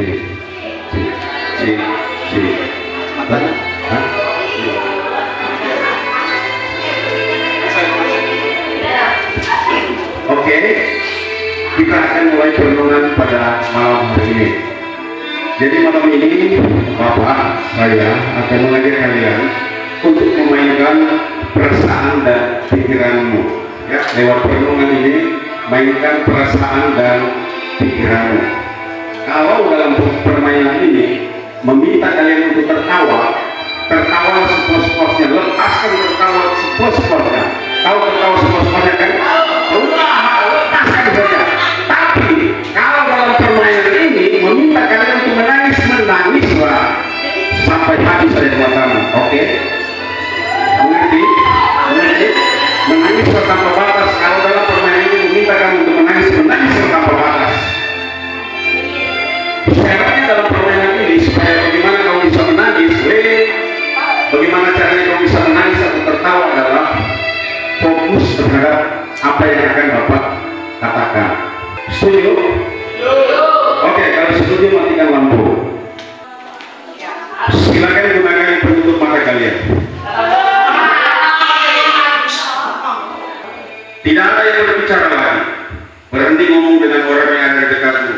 Oke, kita akan mulai perenungan pada malam hari ini. Jadi malam ini Bapak saya akan mengajak kalian untuk memainkan perasaan dan pikiranmu. Ya, lewat perenungan ini mainkan perasaan dan pikiranmu. Kalau dalam permainan ini meminta kalian untuk tertawa sepuas-puasnya, lepaskan tertawa sepuas-puasnya. Tahu tertawa sepuas-puasnya kan? Lepaskan saja. Tapi kalau dalam permainan ini meminta kalian untuk menangislah sampai habis saja matamu. Oke? Mengerti? Menangislah tanpa batas. Kalau dalam permainan ini meminta kalian untuk menangislah tanpa batas. Syaratnya dalam permainan ini supaya bagaimana kamu bisa menangis, bagaimana caranya kamu bisa menangis atau tertawa adalah fokus terhadap apa yang akan Bapak katakan. Setuju? Oke, kalau setuju matikan lampu. Silakan gunakan penutup mata kalian. Tidak ada yang berbicara lagi. Berhenti ngomong dengan orang yang ada di dekatmu.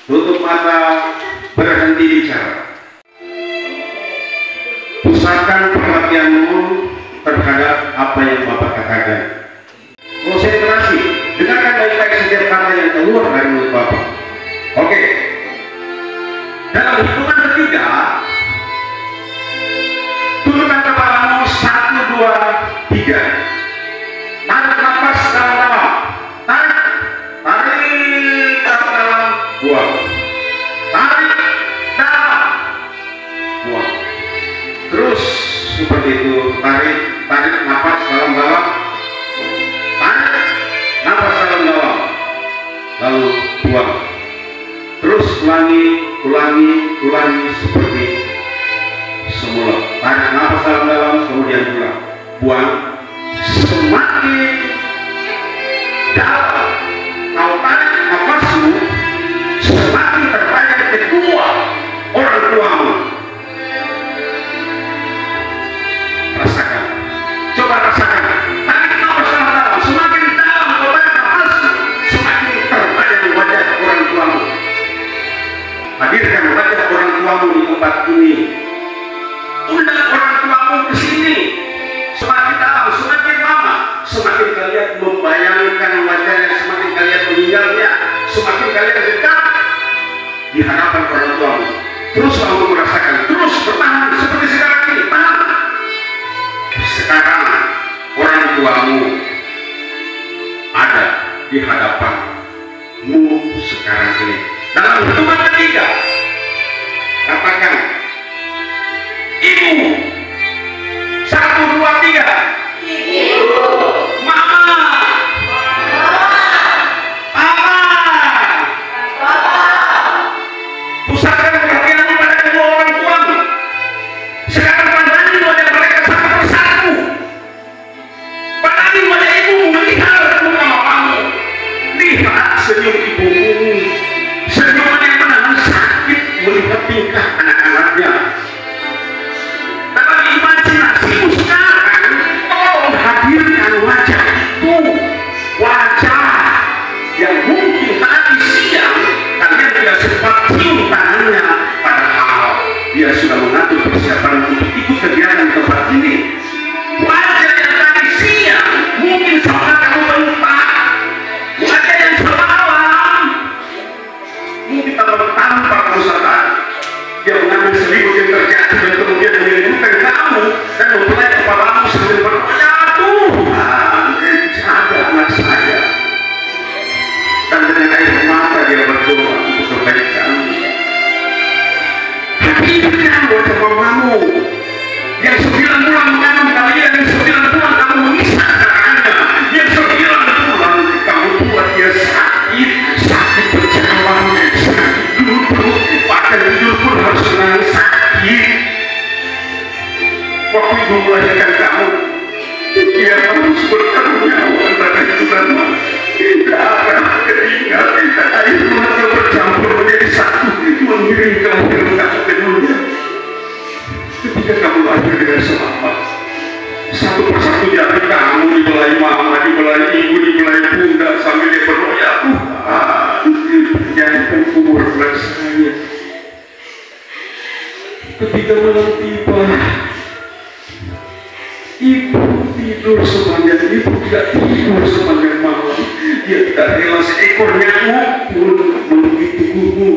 Tutup mata, berhenti bicara. Pusatkan perhatianmu terhadap apa yang Bapak katakan. Konsentrasi, dengarkan baik-baik setiap kata yang keluar dari mulut Bapak. Oke. Dalam hitungan ketiga, turunkan kepalamu 1, 2, 3. Tarik nafas dalam-dalam. Tarik dalam-dalam. Buang. Tarik dalam. Buang. Terus seperti itu. Tarik nafas dalam-dalam. Tarik nafas dalam-dalam. Lalu buang. Terus ulangi seperti semula. Tarik nafas dalam-dalam, kemudian buang. Semakin dalam kau tarik nafasmu, semakin terbayang kedua orang tuamu. Rasakan, coba rasakan. Tarik nafas dalam-dalam, semakin dalam kau tarik nafasmu, semakin terbayang wajah orang tuamu. Hadirkan wajah orang tuamu di tempat ini. Undang orang tuamu ke sini. Semakin dalam, semakin lama, semakin kalian membayangkan wajahnya, semakin kalian meninggalnya, semakin kalian dekat di hadapan orang tuamu. Terus lalu merasakan, terus bertahan seperti sekarang ini, tahan. Sekarang orang tuamu ada di hadapanmu sekarang ini. Dalam hitungan ketiga, katakan, Ibu. 1, 2, 3. Ibu. Mama. Papa. Pusatkan perhatianmu pada kedua orang tuamu. Sekarang pandangi wajah mereka satu persatu. Pandangi wajah ibu, melihat muka mamamu. Lihat senyum ibumu. Senyuman yang menahan sakit melihat tingkah anak-anaknya. Dalam imajinasimu sekarang, tolong hadirkan wajah itu, wajah yang mungkin tadi siang kalian tidak sempat cium tangannya, padahal dia sudah mengatur persiapan untuk ikut kegiatan di tempat ini. Wajah yang tadi siang mungkin sempat kamu lupa, wajah yang semalam mungkin tanpa kamu sadar dia mengambil selimut yang terjatuh dan kemudian menyebutkan kamu dan mempelai kepalamu sambil bertanya, Tuhan, jaga anak saya. Dan dengan air mata dia berdoa untuk kebaikan. Hadirkan wajah mamamu, mengirim kelahiran kamu ke dunia. Ketika kamu lahir dengan selamat, satu persatu jari kamu dibelai mama, dibelai ibu, dibelai bunda sambil dia berdoa, ya Tuhan, perjanjian kubur berat saya. Ketika malam tiba, ibu tidur sepanjang, ibu tidak tidur sepanjang malam. Dia tidak rela seekor nyamuk pun menggigit tubuhmu.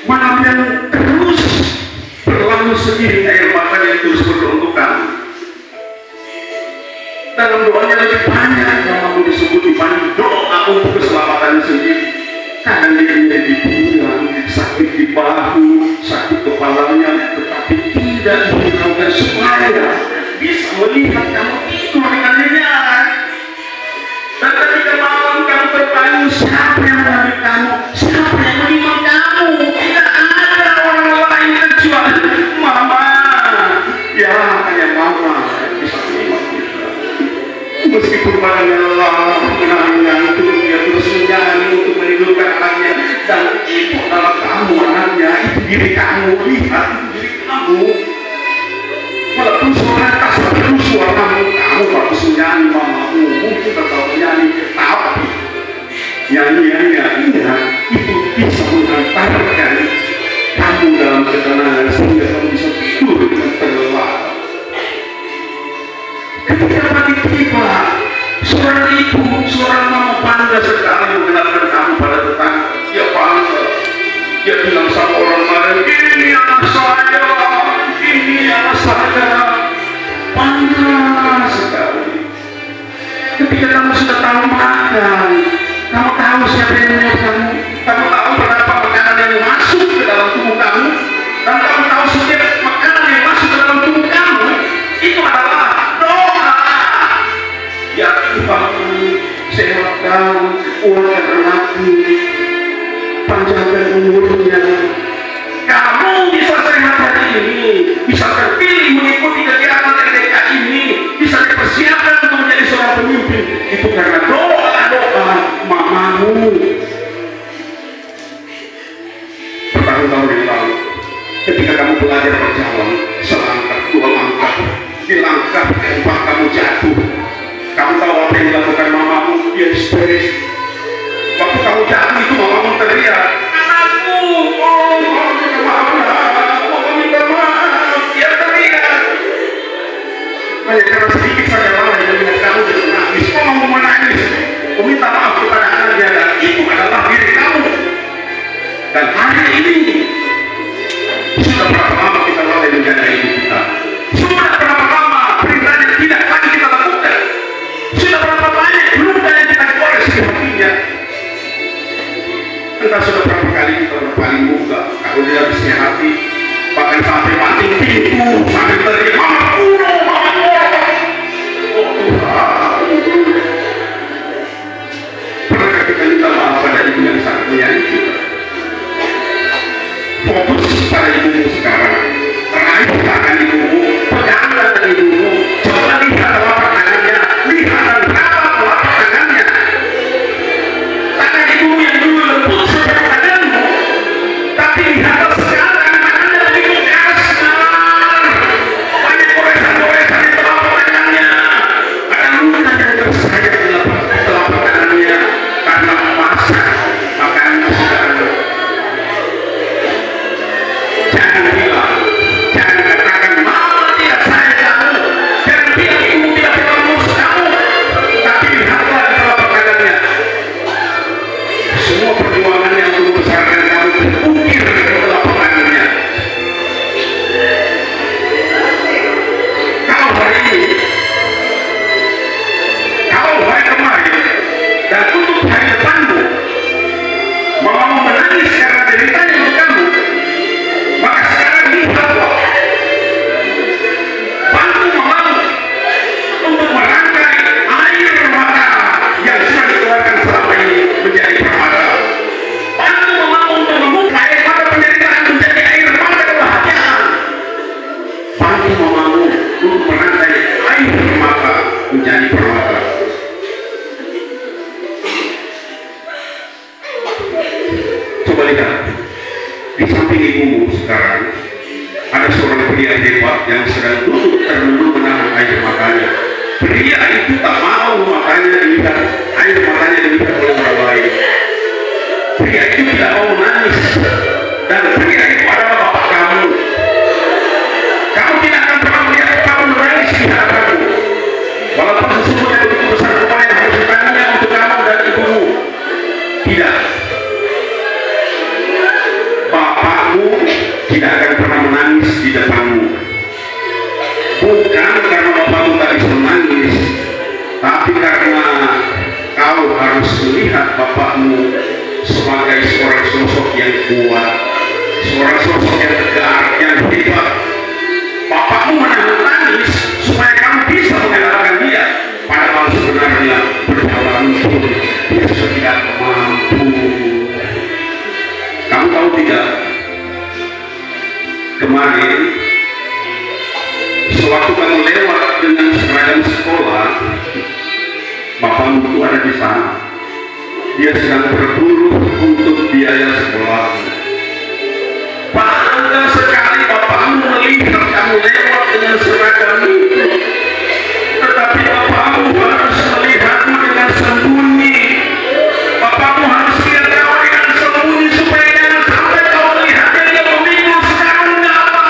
Malam yang terus berlalu sendiri, air mata yang terus berdoa untuk kamu. Dalam doanya lebih banyak namamu disebut dibanding doa untuk keselamatan sendiri. Kadang dia menjadi bilang sakit di bahu, sakit kepalanya, tetapi tidak dihiraukan supaya bisa melihat kamu tidur dengan nyenyak. Dan ketika malam kamu terbangun, siapa yang mengambil kamu? Siapa yang menimang kamu? Tidak ada orang lain kecuali Mama. Ya, hanya Mama yang bisa menimang kita. Meskipun badannya lelah, mengantuk, dia terus menjalani untuk menidurkan anaknya. Dan itu adalah kamu anaknya, itu diri kamu, lihat itu diri kamu. Walaupun suara tak selalu suaramu, kamu bagus menyanyi mamamu, mungkin tetap menyanyi, tapi nyanyiannya ingat itu bisa mengantarkan kamu dalam ketenangan sehingga kamu bisa tidur dengan terlelap. Ketika pagi tiba, suara ibu, suara mama bangga sekali mengenalkan kamu pada tetangga. Dia bangga, dia bilang sama orang lain, ini anak saya, ini anak saya. Bangga sekali. Ketika kamu sudah tahu makan, kamu tahu siapa yang menyuruh kamu tahu berapa makanan yang masuk ke dalam tubuh kamu, dan kamu tahu setiap makanan yang masuk ke dalam tubuh kamu itu adalah doa. Ya Tuhan, sehatkan kuatkan anakku, panjangkan umurnya. Kamu bisa sehat hari ini, bisa terpilih mengikuti kegiatan RDK ini, bisa dipersiapkan untuk menjadi seorang pemimpin. Itu karena doa-doa mamamu. Bertahun-tahun yang lalu, ketika kamu belajar berjalan, selangkah, dua langkah, di langkah keempat kamu jatuh. Kamu tahu apa yang dilakukan mamamu? Dia histeris. Waktu kamu jatuh itu mamamu teriak, anakku, oh, minta maaf, minta maaf. Dia teriak. Hanya karena sedikit saja malah yang melihat kamu dan menangis. Oh, mau menangis, meminta maaf kepada anaknya, dan itu adalah diri kamu. Dan hari ini sudah berapa lama kita lalai menjaga ibu kita? Sudah berapa lama perintah yang tidak lagi kita lakukan? Sudah berapa banyak luka yang kita gores di hatinya? Entah sudah berapa kali kita berpaling muka kalau dia habisnya hati, bahkan sampai mati pintu, sampai teriak mama kuno, mama kuno. Oh Tuhan, pernahkah kita minta maaf pada ibu yang sangat menyayangi kita? Fokus pada ibumu sekarang, raih tangan ibumu, pegang tangan ibumu, coba lihat telapak tangannya, lihat dan rawat telapak tangannya. Tangan ibumu yang dulu lembut seperti tanganmu, tapi lihatlah sekarang tangannya begitu kasar, banyak goresan-goresan di telapak tangannya, ada luka yang tersayat di telapak tangannya karena masak makanan kesukaan. Jangan bilang, jangan katakan mama tidak sayang kamu, jangan bilang ibu tidak pernah mengurus kamu, tapi lihatlah di telapak tangannya. Semua perjuangan yang dulu besarkan kamu terukir di telapak tangannya. Kalau hari ini, kalau hari kemarin, dan untuk hari depanmu, mamamu menangis karena deritanya untuk kamu, maka sekarang lihatlah, bantu mamamu untuk merangkai air mata yang sudah dikeluarkan selama ini menjadi permata. Bantu mamamu untuk membuka air mata penderitaan menjadi air mata kebahagiaan. Bantu mamamu untuk merangkai air mata menjadi permata. Di samping ibumu sekarang ada seorang pria hebat yang sedang duduk termenung menahan air matanya. Pria itu tak mau air matanya dilihat oleh orang lain. Pria itu tidak mau menangis, dan pria itu adalah bapak kamu. Kamu tidak akan pernah melihat kamu menangis di hadapanmu, walaupun sesungguhnya begitu besar upaya yang harus ditanggung untuk kamu dan ibumu. Tidak, bapakmu tidak akan pernah menangis di depanmu. Bukan karena bapakmu tak bisa menangis, tapi karena kau harus melihat bapakmu sebagai seorang sosok yang kuat, seorang sosok yang tegar, yang hebat. Bapakmu menahan tangis supaya kamu bisa mengendalikan dia, padahal sebenarnya berjalan pun dia sudah tidak mampu. Kamu tahu tidak? Kemarin sewaktu kamu lewat dengan seragam sekolah, bapakmu itu ada di sana. Dia sedang berburu untuk biaya sekolah. Bangga sekali bapakmu melihat kamu lewat dengan seragam itu, tetapi bapakmu harus melihatmu dengan sembunyi. Bapakmu harus lihat kau dengan sembunyi supaya jangan sampai kau melihatnya dia memikul sekarang apa.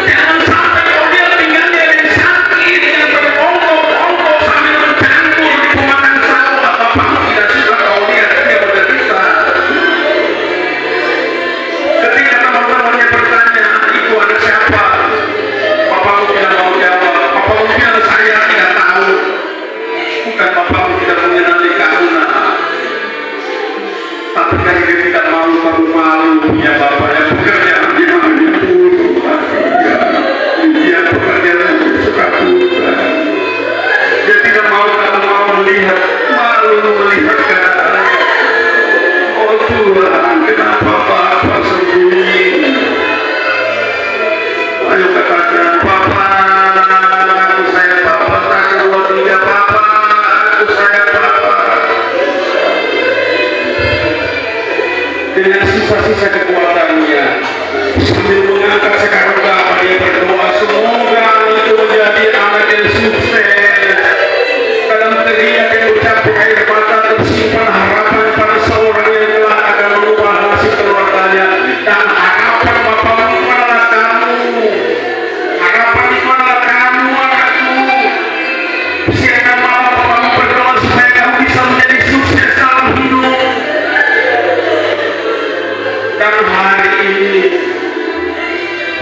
Jangan sampai kau lihat pinggangnya yang sakit, yang terbongkok-bongkok sambil mencangkul di pematang sawah. Bapakmu tidak suka kau lihat dia menderita. Ketika teman-temannya bertanya, "Ibu anak siapa?" Bapakmu tidak mau jawab. Bapakmu bilang, "Saya tidak tahu." Bukan bapakmu tidak mengenali kamu, nak. Tapi karena dia tidak mau, kamu malu punya bapak yang bekerja di mana buruk hatinya. Dia bekerja dengan suka duka. Dia tidak mau kamu mau melihat, malu melihat keadaannya. Oh Tuhan, kenapa bapak sembunyi? Ayo katakan, "Papa, aku sayang papa." Tak kedua tiga, "Papa, aku sayang papa." Dengan sisa-sisa kekuatannya, sambil mengangkat sekarang bapak, dia berdoa, semoga itu menjadi anak yang sukses. Dalam teriak yang bercampur air mata tersimpan harapan pada seorang yang telah akan mengubah nasib keluarganya. Dan harapan bapakmu adalah kamu. Harapan itu adalah kamu, anakku. Siang dan malam bapakmu berdoa supaya kamu bisa menjadi sukses dalam hidup. Dan hari ini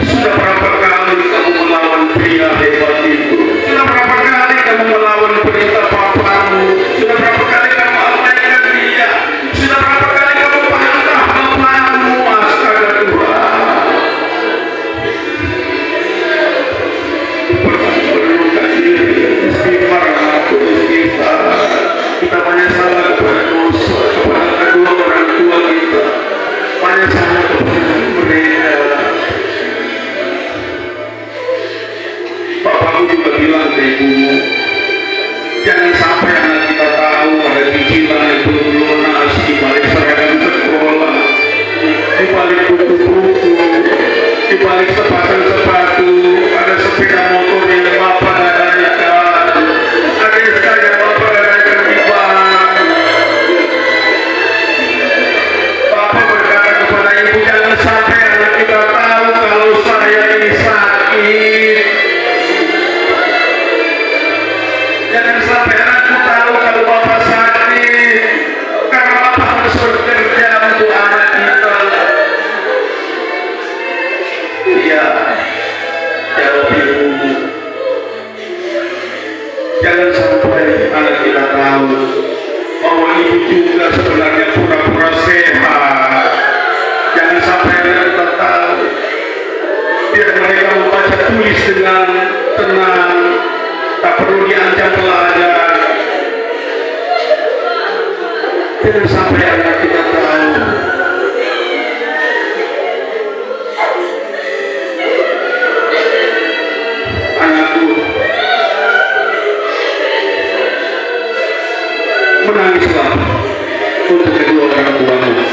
sudah berapa kali kamu melawan pria hebat itu? Sudah berapa kali kamu melawan perintah papamu? Sudah berapa kali kamu abaikan dia? Sudah berapa kali kamu bantah bapakmu? Astaga Tuhan, perlukan diri, istighfar, kita banyak salah kepada dosa, kepada kedua orang tua kita, banyak salah kepada mereka. Bapakmu juga bilang ke ibumu, jangan sampai anak kita tahu ada cicilan yang belum lunas di balik seragam sekolah, di balik buku-buku, di balik sepatu-sepatu, ada sepeda motor yang bapak gadaikan, ada SK yang bapak gadaikan di bank. Bapak berkata kepada ibu, jangan sampai anak kita tahu kalau saya ini sakit. Jangan sampai anakku tahu kalau bapak sakit, karena bapak harus bekerja untuk anak kita. Iya, jawab ibumu. Jangan sampai anak kita tahu bahwa ibu juga sebenarnya pura-pura sehat. Jangan sampai anak kita tahu. Biar mereka membaca tulis dengan tenang, tak perlu diancam pelajar. Jangan sampai anak kita tahu. Anakku, menangislah untuk kedua orang tuamu.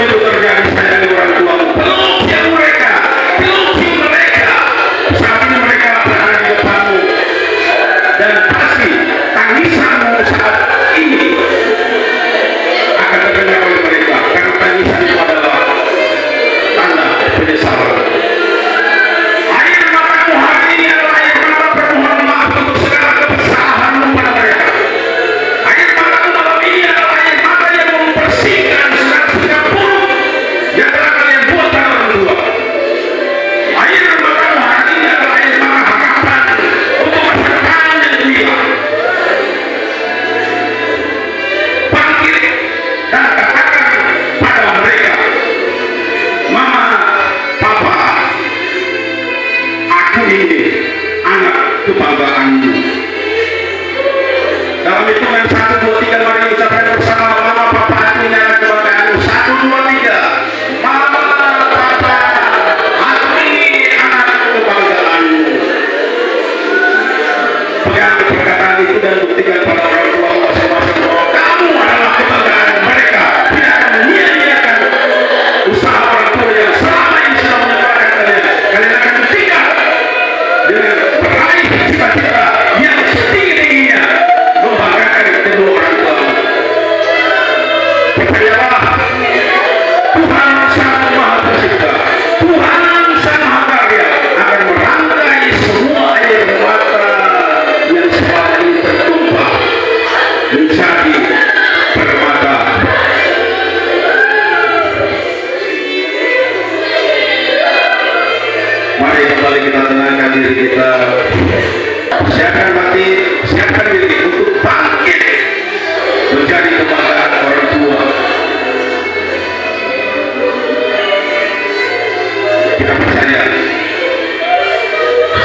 itu terjadi sayang orang tua, peluk mereka, saat ini mereka berada di depanmu, dan pasti tangisanmu saat ini akan terdengar oleh mereka, karena tangisan itu adalah tanda penyesalan. Air matamu hari ini adalah air mata permohonan maaf untuk segala kesalahanmu pada mereka. Air matamu malam ini adalah air mata yang membersihkan segala sikap buruk yang telah kalian buat pada orang tua. Air matamu hari ini adalah air mata harapan untuk masa depan yang mulia. Bangkit dan katakan pada mereka, Mama, Papa, aku ini anak kebanggaanmu. Dalam hitungan 1, 2, 3 mari ucapkan bersama, Mama, Papa, aku ini anak kebanggaanmu. 1, 2, 3. Mama, Papa, aku ini anak kebanggaanmu. Pegang perkataan itu dan buktikan pada orang tua masing-masing bahwa kamu adalah kebanggaan mereka. Tidak akan menyia-nyiakan usaha orang tua yang selama ini sudah menyebarkan kalian. Kalian akan buktikan dengan meraih cita-cita yang setinggi-tingginya membanggakan kedua orang tua. Percayalah, Tuhan Sang Maha Pencipta, Tuhan Sang Maha Karya akan merangkai semua air mata yang selama ini tertumpah menjadi permata. Mari kembali kita tenangkan diri kita, siapkan hati, siapkan diri untuk bangkit menjadi kebanggaan orang tua. Kita percaya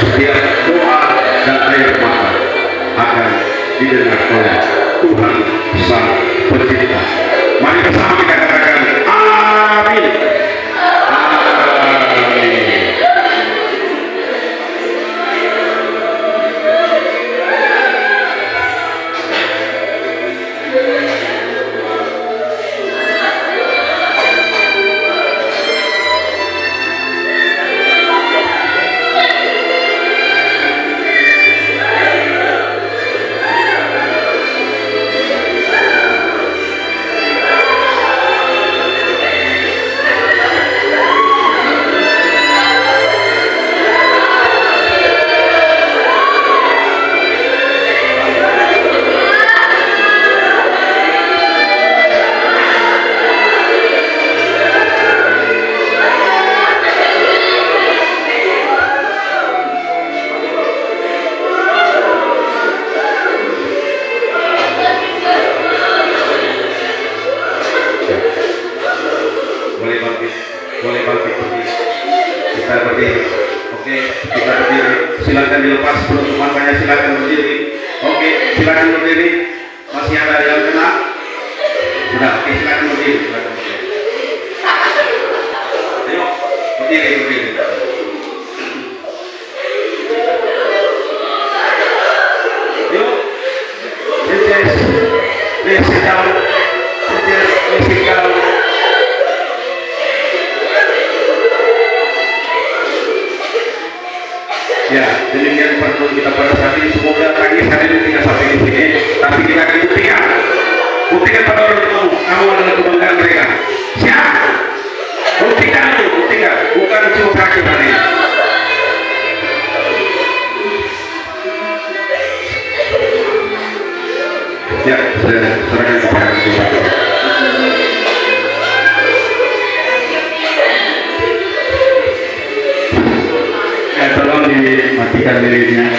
setiap doa dan air mata akan didengar oleh Tuhan Sang Pencipta. Mari bersama kita katakan amin. Amin. Boleh bangkit berdiri. Kita berdiri. Oke, kita berdiri. Silakan dilepas penutupannya, silakan berdiri. Oke, silakan berdiri. Masih ada yang kena? Sudah, oke, silakan berdiri. Silakan berdiri. Ayo, berdiri. Yuk, please sit down. Please sit down. Ya, demikian pertemuan kita pada saat ini. Semoga tangis hari ini tidak sampai di sini, tapi kita akan buktikan pada orang tua kamu adalah kebanggaan mereka. Siap? Buktikan, bukan cuma kaki hari ini. Ya, saya serahkan kepada Tuhan. Tolong dimatikan liriknya.